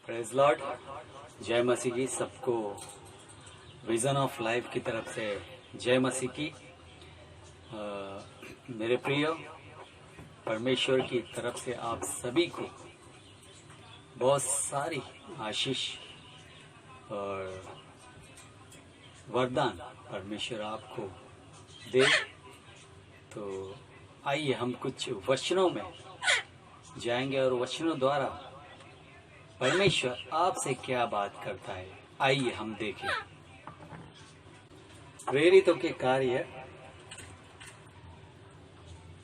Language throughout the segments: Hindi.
प्रेज लॉर्ड, जय मसीह की। सबको विजन ऑफ लाइफ की तरफ से जय मसीह की। मेरे प्रिय, परमेश्वर की तरफ से आप सभी को बहुत सारी आशीष और वरदान परमेश्वर आपको दे। तो आइए हम कुछ वचनों में जाएंगे और वचनों द्वारा परमेश्वर आपसे क्या बात करता है, आइए हम देखें। प्रेरितों के कार्य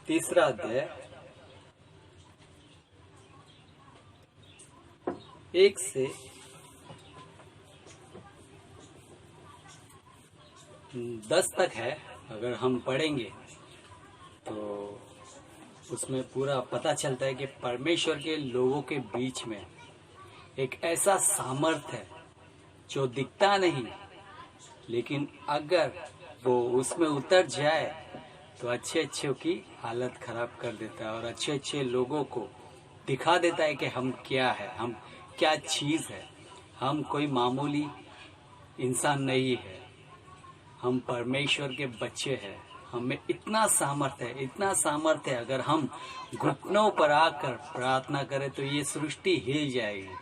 3 अध्याय 1 से 10 तक है। अगर हम पढ़ेंगे तो उसमें पूरा पता चलता है कि परमेश्वर के लोगों के बीच में एक ऐसा सामर्थ्य है जो दिखता नहीं, लेकिन अगर वो उसमें उतर जाए तो अच्छे की हालत खराब कर देता है और अच्छे लोगों को दिखा देता है कि हम क्या है, हम क्या चीज़ है। हम कोई मामूली इंसान नहीं है, हम परमेश्वर के बच्चे हैं। हमें इतना सामर्थ्य है, अगर हम घुटनों पर आकर प्रार्थना करें तो ये सृष्टि हिल जाएगी।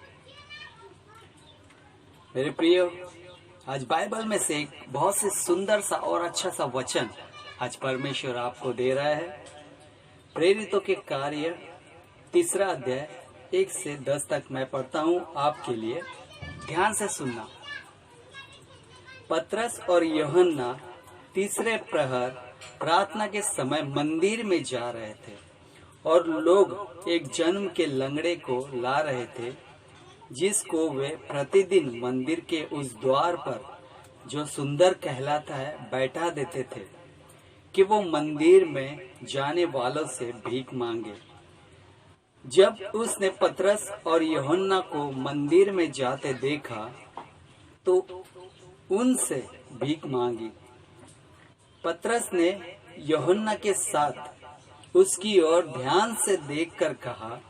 मेरे प्रियो, आज बाइबल में से एक बहुत से सुंदर सा और अच्छा सा वचन आज परमेश्वर आपको दे रहा है। प्रेरितों के कार्य 3 अध्याय 1 से 10 तक मैं पढ़ता हूँ आपके लिए, ध्यान से सुनना। पतरस और यूहन्ना तीसरे प्रहर प्रार्थना के समय मंदिर में जा रहे थे और लोग एक जन्म के लंगड़े को ला रहे थे, जिसको वे प्रतिदिन मंदिर के उस द्वार पर, जो सुंदर कहलाता है, बैठा देते थे कि वो मंदिर में जाने वालों से भीख मांगे। जब उसने पतरस और यूहन्ना को मंदिर में जाते देखा तो उनसे भीख मांगी। पतरस ने यूहन्ना के साथ उसकी ओर ध्यान से देखकर कहा,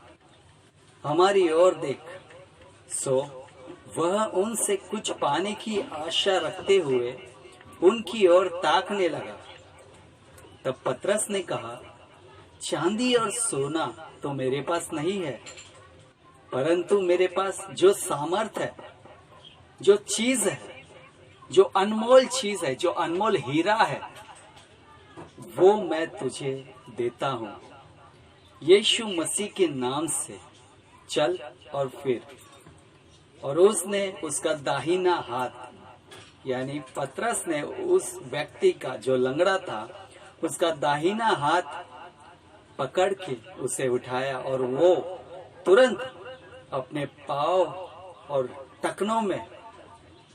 हमारी ओर देख। सो वह उनसे कुछ पाने की आशा रखते हुए उनकी ओर ताकने लगा। तब पतरस ने कहा, चांदी और सोना तो मेरे पास नहीं है, परंतु मेरे पास जो सामर्थ्य है, जो चीज है, जो अनमोल चीज है, जो अनमोल हीरा है, वो मैं तुझे देता हूँ। यीशु मसीह के नाम से चल और फिर। और उसने उसका दाहिना हाथ, यानी पतरस ने उस व्यक्ति का, जो लंगड़ा था, उसका दाहिना हाथ पकड़ के उसे उठाया और वो तुरंत अपने पाँव और टखनों में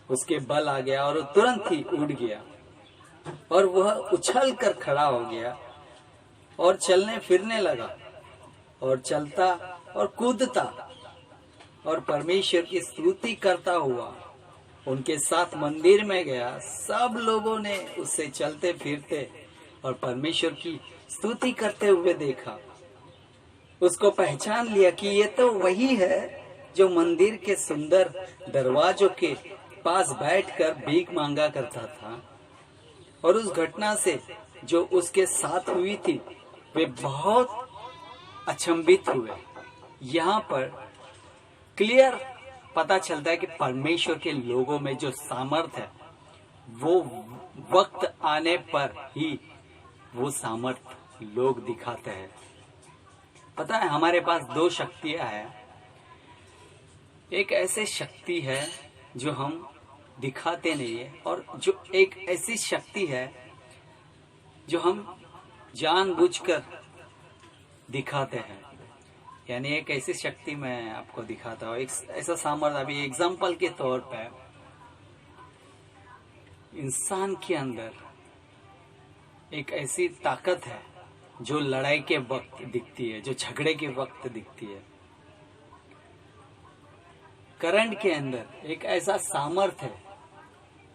उसके बल आ गया और तुरंत ही उड़ गया और वह उछल कर खड़ा हो गया और चलने फिरने लगा और चलता और कूदता और परमेश्वर की स्तुति करता हुआ उनके साथ मंदिर में गया। सब लोगों ने उससे चलते फिरते और परमेश्वर की स्तुति करते हुए देखा। उसको पहचान लिया कि ये तो वही है जो मंदिर के सुंदर दरवाजों के पास बैठकर भीख मांगा करता था। और उस घटना से जो उसके साथ हुई थी, वे बहुत अचंभित हुए। यहाँ पर क्लियर पता चलता है कि परमेश्वर के लोगों में जो सामर्थ है, वो वक्त आने पर ही वो सामर्थ लोग दिखाते हैं। पता है, हमारे पास 2 शक्तियां हैं। एक ऐसी शक्ति है जो हम दिखाते नहीं है, और जो एक ऐसी शक्ति है जो हम जानबूझकर दिखाते हैं। यानी एक ऐसी शक्ति मैं आपको दिखाता हूँ, एक ऐसा सामर्थ्य। अभी एग्जाम्पल के तौर पर, इंसान के अंदर एक ऐसी ताकत है जो लड़ाई के वक्त दिखती है, जो झगड़े के वक्त दिखती है। करंट के अंदर एक ऐसा सामर्थ्य है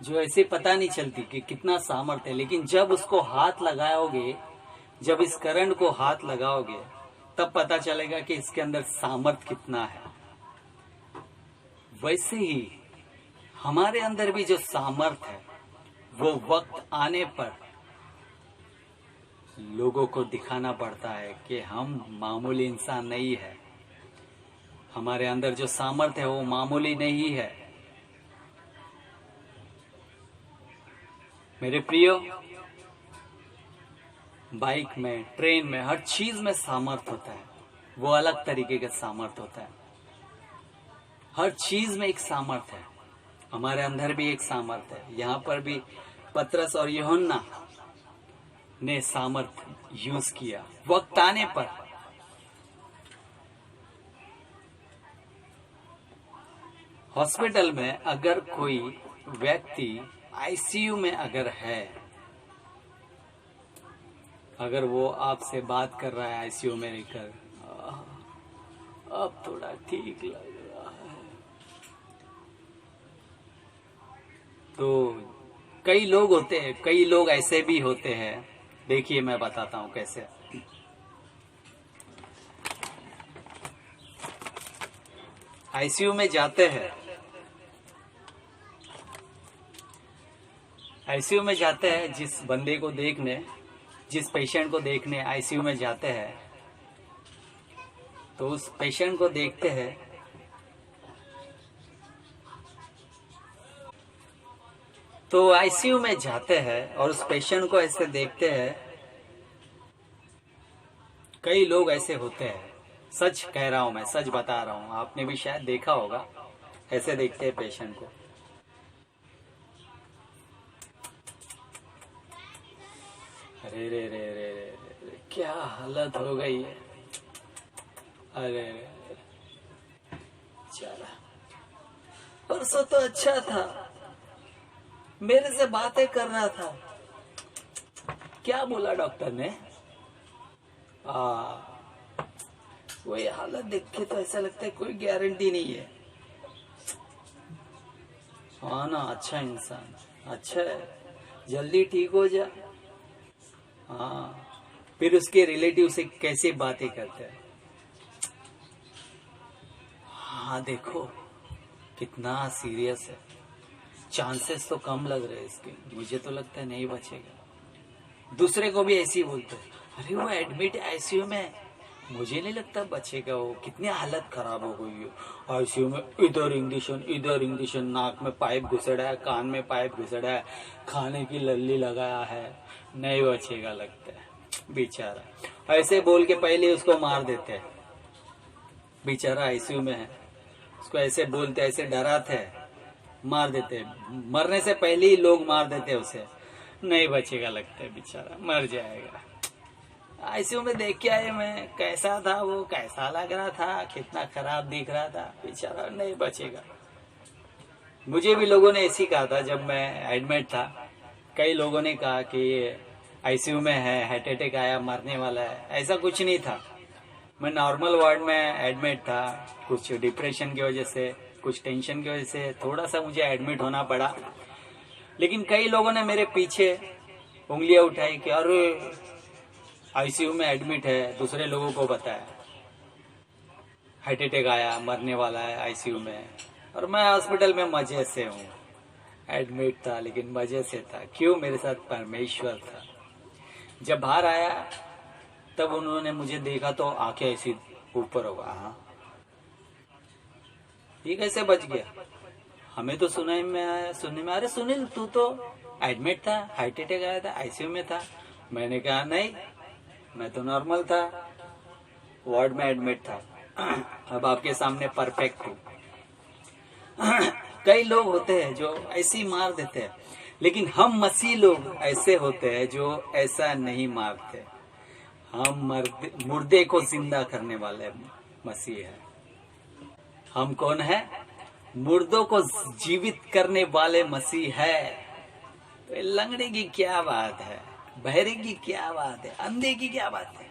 जो ऐसे पता नहीं चलती कि कितना सामर्थ्य है, लेकिन जब उसको हाथ लगाओगे, जब इस करंट को हाथ लगाओगे, तब पता चलेगा कि इसके अंदर सामर्थ्य कितना है। वैसे ही हमारे अंदर भी जो सामर्थ्य है वो वक्त आने पर लोगों को दिखाना पड़ता है कि हम मामूली इंसान नहीं है। हमारे अंदर जो सामर्थ्य है वो मामूली नहीं है। मेरे प्रियो, बाइक में, ट्रेन में, हर चीज में सामर्थ्य होता है। वो अलग तरीके का सामर्थ्य होता है। हर चीज में एक सामर्थ्य है। हमारे अंदर भी एक सामर्थ्य है। यहाँ पर भी पतरस और यूहन्ना ने सामर्थ्य यूज किया वक्त आने पर। हॉस्पिटल में अगर कोई व्यक्ति आईसीयू में अगर है, अगर वो आपसे बात कर रहा है आईसीयू में रहकर, अब थोड़ा ठीक लग रहा है, तो कई लोग होते हैं, कई लोग ऐसे भी होते हैं। देखिए मैं बताता हूं कैसे। आईसीयू में जाते हैं, आईसीयू में जाते हैं, जिस बंदे को देखने, जिस पेशेंट को देखने आईसीयू में जाते हैं, तो उस पेशेंट को देखते हैं, तो आईसीयू में जाते हैं और उस पेशेंट को ऐसे देखते हैं। कई लोग ऐसे होते हैं, सच कह रहा हूं मैं, सच बता रहा हूं, आपने भी शायद देखा होगा, ऐसे देखते हैं पेशेंट को। अरे रे रे रे रे रे, क्या हालत हो गई है। अरे रे, चला, परसों तो अच्छा था, मेरे से बातें कर रहा था, क्या बोला डॉक्टर ने? वही हालत देख के तो ऐसा लगता है कोई गारंटी नहीं है। हाँ ना, अच्छा इंसान, अच्छा है, जल्दी ठीक हो जा। हाँ, फिर उसके रिलेटिव से कैसे बातें करते हैं। हाँ देखो कितना सीरियस है, चांसेस तो कम लग रहे हैं इसके, मुझे तो लगता है नहीं बचेगा। दूसरे को भी ऐसे ही बोलते हैं, अरे वो एडमिट है आईसीयू में, मुझे नहीं लगता बचेगा, वो कितनी हालत खराब हो गई है आईसीयू में, इधर इंजेक्शन, नाक में पाइप घुसड़ा है, कान में पाइप घुसड़ा है, खाने की लल्ली लगाया है, नहीं बचेगा लगता है बेचारा। ऐसे बोल के पहले उसको मार देते हैं, बेचारा आईसीयू में है, उसको ऐसे बोलते, ऐसे डराते हैं, मार देते, मरने से पहले ही लोग मार देते उसे, नहीं बचेगा लगता है बेचारा, मर जाएगा। आईसीयू में देख के आए मैं, कैसा था वो, कैसा लग रहा था, कितना खराब दिख रहा था, बेचारा नहीं बचेगा। मुझे भी लोगों ने ऐसी कहा था जब मैं एडमिट था, कई लोगों ने कहा कि आईसीयू में है, हार्ट अटैक आया, मरने वाला है। ऐसा कुछ नहीं था, मैं नॉर्मल वार्ड में एडमिट था। कुछ डिप्रेशन की वजह से, कुछ टेंशन की वजह से थोड़ा सा मुझे एडमिट होना पड़ा, लेकिन कई लोगों ने मेरे पीछे उंगलियां उठाई कि अरे आईसीयू में एडमिट है, दूसरे लोगों को बताया हार्ट अटैक आया, मरने वाला है आईसीयू में, और मैं हॉस्पिटल में मजे से हूँ, एडमिट था लेकिन मजे से था। क्यों? मेरे साथ परमेश्वर था। जब बाहर आया तब उन्होंने मुझे देखा तो आंखें ऐसी ऊपर होगा, हाँ ये कैसे बच गया? हमें तो सुनने में अरे सुनील तू तो एडमिट था, हार्ट अटैक आया था, आईसीयू में था। मैंने कहा नहीं, मैं तो नॉर्मल था, वार्ड में एडमिट था, अब आपके सामने परफेक्ट हूँ। कई लोग होते हैं जो ऐसी मार देते हैं, लेकिन हम मसीह लोग ऐसे होते हैं जो ऐसा नहीं मारते। हम मुर्दे को जिंदा करने वाले मसीह है। हम कौन है? मुर्दों को जीवित करने वाले मसीह है। तो लंगड़े की क्या बात है, बहरे की क्या बात है, अंधे की क्या बात है?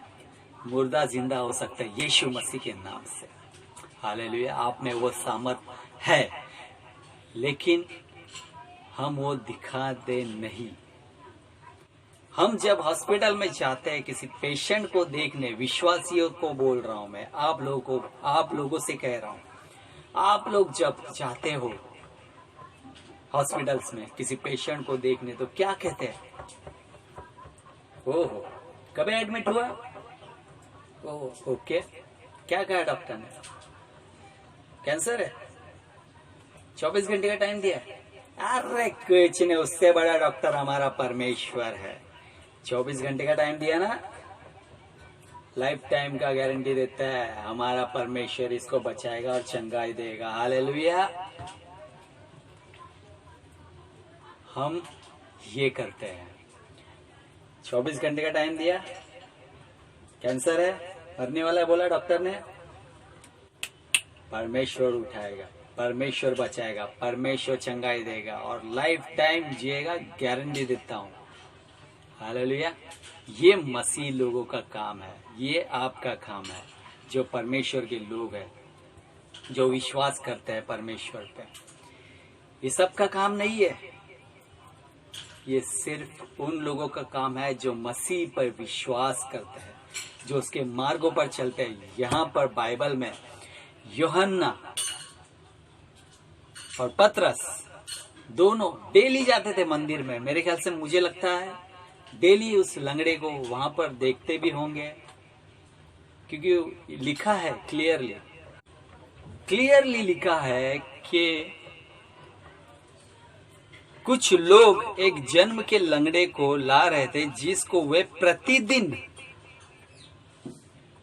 मुर्दा जिंदा हो सकता है यीशु मसीह के नाम से। हालेलुया। आप में वो सामर्थ है, लेकिन हम वो दिखाते नहीं। हम जब हॉस्पिटल में जाते हैं किसी पेशेंट को देखने, विश्वासियों को बोल रहा हूं मैं, आप लोगों से कह रहा हूं, आप लोग जब जाते हो हॉस्पिटल्स में किसी पेशेंट को देखने तो क्या कहते हैं? ओहो, कब एडमिट हुआ? ओह ओके, क्या कहा डॉक्टर ने? कैंसर है, 24 घंटे का टाइम दिया। अरे कुछ नहीं, उससे बड़ा डॉक्टर हमारा परमेश्वर है। 24 घंटे का टाइम दिया ना, लाइफ टाइम का गारंटी देता है हमारा परमेश्वर, इसको बचाएगा और चंगाई देगा। हालेलुया। हम ये करते हैं, 24 घंटे का टाइम दिया, कैंसर है, मरने वाला है बोला डॉक्टर ने, परमेश्वर उठाएगा, परमेश्वर बचाएगा, परमेश्वर चंगाई देगा और लाइफ टाइम जिएगा, गारंटी देता हूं। हालेलुया। ये मसीह लोगों का काम है, ये आपका काम है, जो परमेश्वर के लोग हैं, जो विश्वास करते हैं परमेश्वर पे। ये सबका काम नहीं है, ये सिर्फ उन लोगों का काम है जो मसीह पर विश्वास करते हैं, जो उसके मार्गों पर चलते हैं। यहाँ पर बाइबल में यूहन्ना और पतरस दोनों डेली जाते थे मंदिर में। मेरे ख्याल से मुझे लगता है डेली उस लंगड़े को वहां पर देखते भी होंगे, क्योंकि लिखा है क्लियरली लिखा है कि कुछ लोग एक जन्म के लंगड़े को ला रहे थे, जिसको वे प्रतिदिन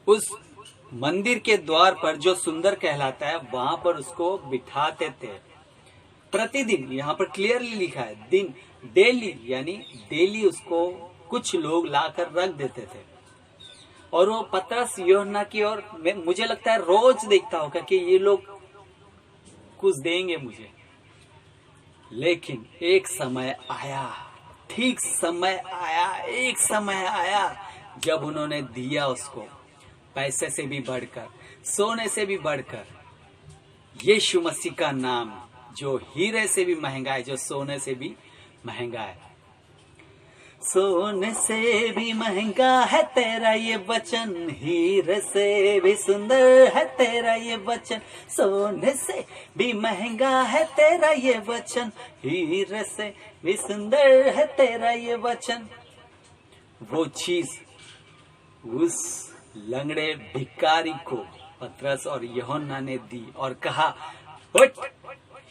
उस मंदिर के द्वार पर, जो सुंदर कहलाता है, वहां पर उसको बिठाते थे प्रतिदिन। यहाँ पर क्लियरली लिखा है दिन, डेली, यानी डेली उसको कुछ लोग लाकर रख देते थे। और वो पतरस यूहन्ना की ओर मुझे लगता है रोज देखता होगा कि ये लोग कुछ देंगे मुझे। लेकिन एक समय आया, ठीक समय आया, एक समय आया जब उन्होंने दिया उसको, पैसे से भी बढ़कर, सोने से भी बढ़कर, यीशु मसीह का नाम जो हीरे से भी महंगा है, जो सोने से भी महंगा है। सोने से भी महंगा है तेरा ये वचन, हीरे से भी सुंदर है तेरा ये वचन। सोने से भी महंगा है तेरा ये वचन, हीरे से भी सुंदर है तेरा ये वचन। वो चीज उस लंगड़े भिखारी को पतरस और यूहन्ना ने दी और कहा, उठ,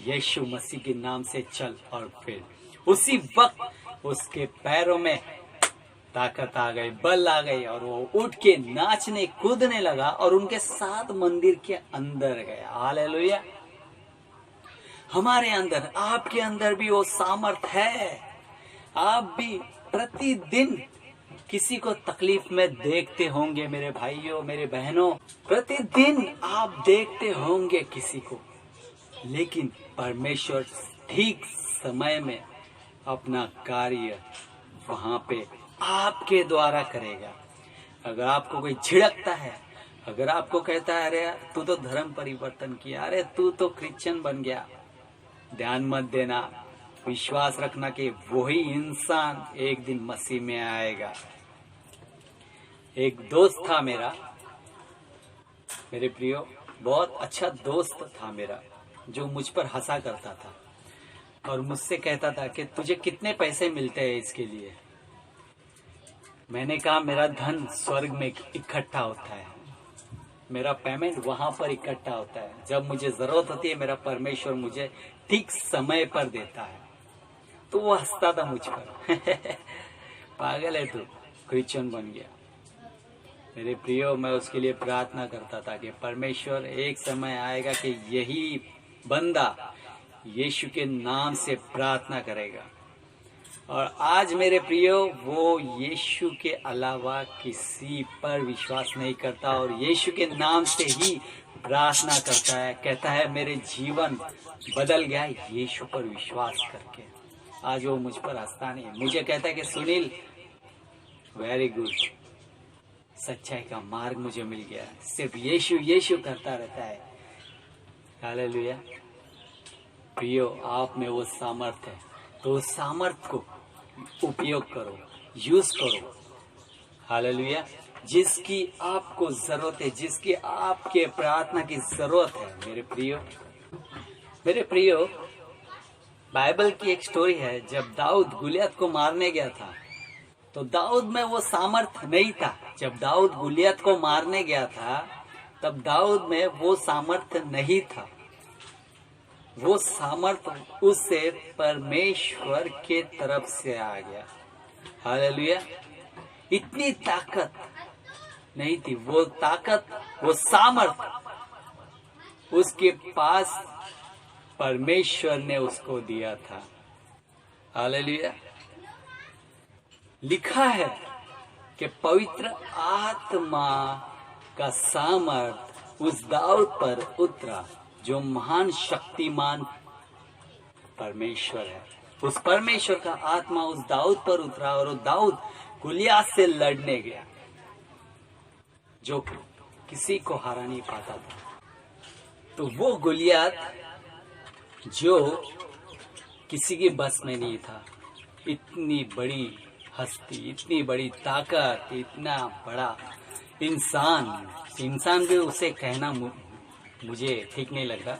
यीशु मसीह के नाम से चल। और फिर उसी वक्त उसके पैरों में ताकत आ गई, बल आ गई, और वो उठ के नाचने कूदने लगा और उनके साथ मंदिर के अंदर गया। हालेलुया। हमारे अंदर, आपके अंदर भी वो सामर्थ है। आप भी प्रतिदिन किसी को तकलीफ में देखते होंगे मेरे भाइयों, मेरे बहनों, प्रतिदिन आप देखते होंगे किसी को, लेकिन परमेश्वर ठीक समय में अपना कार्य वहां पे आपके द्वारा करेगा। अगर आपको कोई झिड़कता है, अगर आपको कहता है अरे तू तो धर्म परिवर्तन किया, अरे तू तो क्रिश्चियन बन गया, ध्यान मत देना, विश्वास रखना कि वही इंसान एक दिन मसीह में आएगा। एक दोस्त था मेरा, मेरे प्रियो, बहुत अच्छा दोस्त था मेरा, जो मुझ पर हंसा करता था और मुझसे कहता था कि तुझे कितने पैसे मिलते हैं इसके लिए। मैंने कहा मेरा धन स्वर्ग में इकट्ठा होता है, मेरा पेमेंट वहां पर इकट्ठा होता है, जब मुझे जरूरत होती है मेरा परमेश्वर मुझे ठीक समय पर देता है। तो वो हंसता था मुझ पर पागल है तू, क्रिश्चियन बन गया। मेरे प्रियो, मैं उसके लिए प्रार्थना करता था कि परमेश्वर एक समय आएगा कि यही बंदा यीशु के नाम से प्रार्थना करेगा। और आज मेरे प्रियो, वो यीशु के अलावा किसी पर विश्वास नहीं करता और यीशु के नाम से ही प्रार्थना करता है। कहता है मेरे जीवन बदल गया यीशु पर विश्वास करके। आज वो मुझ पर हंसता नहीं, मुझे कहता है कि सुनील वेरी गुड, सच्चाई का मार्ग मुझे मिल गया, सिर्फ यीशु यीशु करता रहता है। हालेलुया। प्रियो, आप में वो सामर्थ है, तो उस सामर्थ को उपयोग करो, यूज करो। हालेलुया। जिसकी आपको जरूरत है, जिसकी आपके प्रार्थना की जरूरत है मेरे प्रियो, मेरे प्रियो, बाइबल की एक स्टोरी है, जब दाऊद गुलियत को मारने गया था तो दाऊद में वो सामर्थ्य नहीं था। जब दाऊद गुलियत को मारने गया था तब दाऊद में वो सामर्थ्य नहीं था। वो सामर्थ्य उससे परमेश्वर के तरफ से आ गया। हालेलुया। इतनी ताकत नहीं थी, वो ताकत, वो सामर्थ्य उसके पास परमेश्वर ने उसको दिया था। हालेलुया। लिखा है कि पवित्र आत्मा का सामर्थ उस दाऊद पर उतरा, जो महान शक्तिमान परमेश्वर है। उस परमेश्वर का आत्मा उस दाऊद पर उतरा और वो दाऊद गुलियात से लड़ने गया, जो किसी को हरा नहीं पाता था। तो वो गुलियात जो किसी के बस में नहीं था, इतनी बड़ी हस्ती, इतनी बड़ी ताकत, इतना बड़ा इंसान भी उसे कहना मुझे ठीक नहीं लग रहा।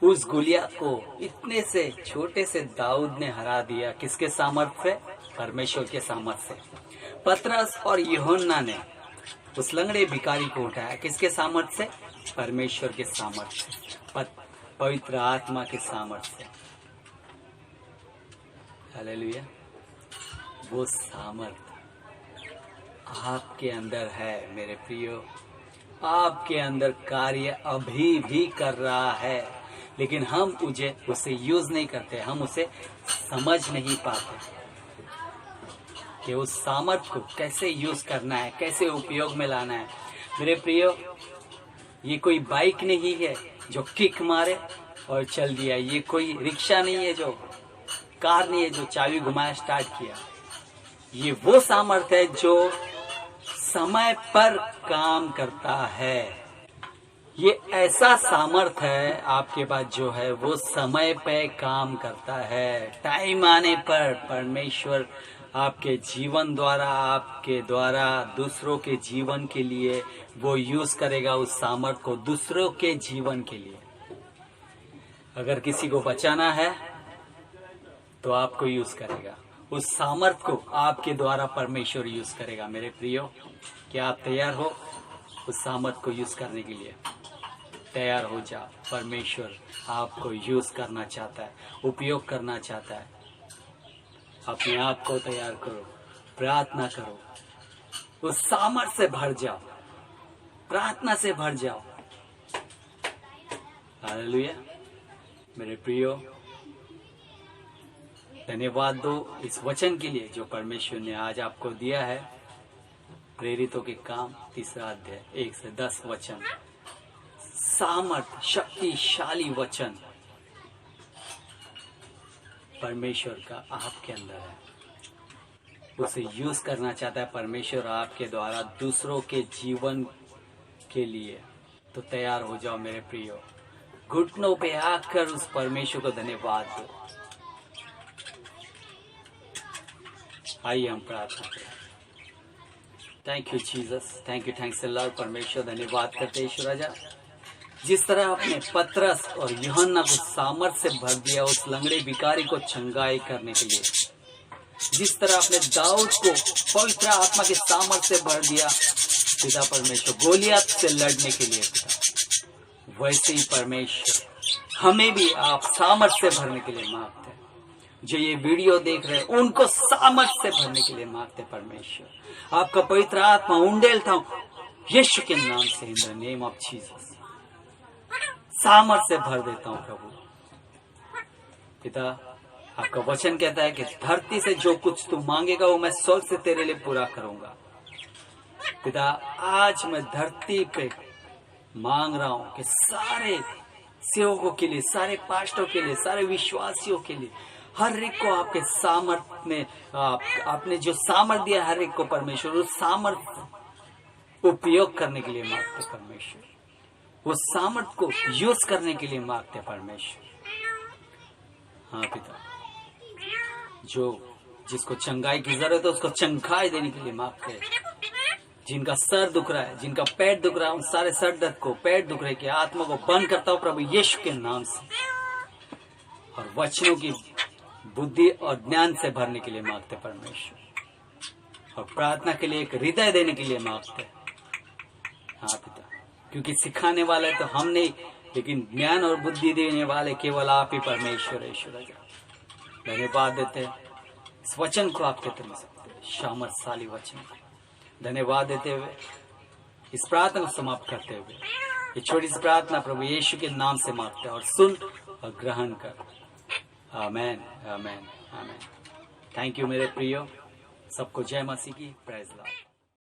उस गुलियात को इतने से छोटे से दाऊद ने हरा दिया। किसके सामर्थ्य से? परमेश्वर के सामर्थ्य से। पतरस और यूहन्ना ने उस लंगड़े भिखारी को उठाया। किसके सामर्थ्य से? परमेश्वर के सामर्थ्य से, पवित्र आत्मा के सामर्थ्य से। हालेलुया। वो सामर्थ्य आपके अंदर है मेरे प्रियो, आपके अंदर कार्य अभी भी कर रहा है, लेकिन हम उसे यूज नहीं करते, हम उसे समझ नहीं पाते कि उस सामर्थ्य को कैसे यूज करना है, कैसे उपयोग में लाना है। मेरे प्रियो, ये कोई बाइक नहीं है जो किक मारे और चल दिया। ये कोई रिक्शा नहीं है, जो कार नहीं है जो चाबी घुमाया स्टार्ट किया। ये वो सामर्थ्य है जो समय पर काम करता है। ये ऐसा सामर्थ्य है आपके पास जो है वो समय पे काम करता है। टाइम आने पर परमेश्वर आपके जीवन द्वारा, आपके द्वारा दूसरों के जीवन के लिए वो यूज करेगा उस सामर्थ्य को, दूसरों के जीवन के लिए। अगर किसी को बचाना है तो आपको यूज करेगा, उस सामर्थ्य को आपके द्वारा परमेश्वर यूज करेगा। मेरे प्रियो, क्या आप तैयार हो उस सामर्थ्य को यूज करने के लिए? तैयार हो जाओ। परमेश्वर आपको यूज करना चाहता है, उपयोग करना चाहता है। अपने आप को तैयार करो, प्रार्थना करो, उस सामर्थ्य से भर जाओ, प्रार्थना से भर जाओ। हालेलुया। मेरे प्रियो, धन्यवाद दो इस वचन के लिए जो परमेश्वर ने आज आपको दिया है। प्रेरितों के काम 3 अध्याय 1 से 10 वचन, सामर्थ, शक्तिशाली वचन परमेश्वर का आपके अंदर है, उसे यूज करना चाहता है परमेश्वर आपके द्वारा दूसरों के जीवन के लिए। तो तैयार हो जाओ मेरे प्रियो, घुटनों पे आकर उस परमेश्वर को धन्यवाद दो। आइए हम प्रार्थना करें। Thank you Jesus, thank you, thanks Lord. परमेश्वर धन्यवाद करते ईश्वर राजा, जिस तरह आपने पतरस और यूहन्ना को सामर्थ्य से भर दिया उस लंगड़े भिखारी को चंगाई करने के लिए, जिस तरह आपने दाऊद को पवित्र आत्मा के सामर्थ्य से भर दिया पिता परमेश्वर गोलियत से लड़ने के लिए पिता, वैसे ही परमेश्वर हमें भी आप सामर्थ्य से भरने के लिए मांगते हैं। जो ये वीडियो देख रहे हैं उनको सामर्थ्य से भरने के लिए मांगते परमेश्वर। आपका पवित्र आत्मा उंडेलता हूं यीशु के नाम से, in the name of Jesus, सामर्थ्य से भर देता हूं प्रभु। पिता, आपका वचन कहता है कि धरती से जो कुछ तू मांगेगा वो मैं स्वर्ग से तेरे लिए पूरा करूंगा। पिता, आज मैं धरती पे मांग रहा हूं कि सारे सेवकों के लिए, सारे पास्टरों के लिए, सारे विश्वासियों के लिए, हर एक को आपके सामर्थ्य में, आपने जो सामर्थ्य दिया हर एक को परमेश्वर, उस सामर्थ्य उपयोग करने के लिए मांगते परमेश्वर, उस सामर्थ्य को यूज करने के लिए मांगते परमेश्वर। हाँ पिता, जो जिसको चंगाई की जरूरत है उसको चंगाई देने के लिए मांगते हैं। जिनका सर दुख रहा है, जिनका पेट दुख रहा है, उन सारे सर दर्द को, पेट दुख रहे की आत्मा को बंद करता हूं प्रभु यीशु के नाम से, और वचनों की बुद्धि और ज्ञान से भरने के लिए मांगते परमेश्वर, और प्रार्थना के लिए एक हृदय देने के लिए मांगते। हाँ पिता, क्योंकि सिखाने वाले तो हम नहीं, लेकिन ज्ञान और बुद्धि देने वाले केवल आप ही परमेश्वर ईश्वर। धन्यवाद देते हैं इस वचन को आपके तरह सकते, सामर्थशाली वचन। धन्यवाद देते हुए इस प्रार्थना को समाप्त करते हुए ये छोटी सी प्रार्थना प्रभु यीशु के नाम से मांगते हैं, और सुन और ग्रहण कर। आमेन, आमेन, आमेन। थैंक यू मेरे प्रियो, सबको जय मसीह की, प्रेज लॉर्ड।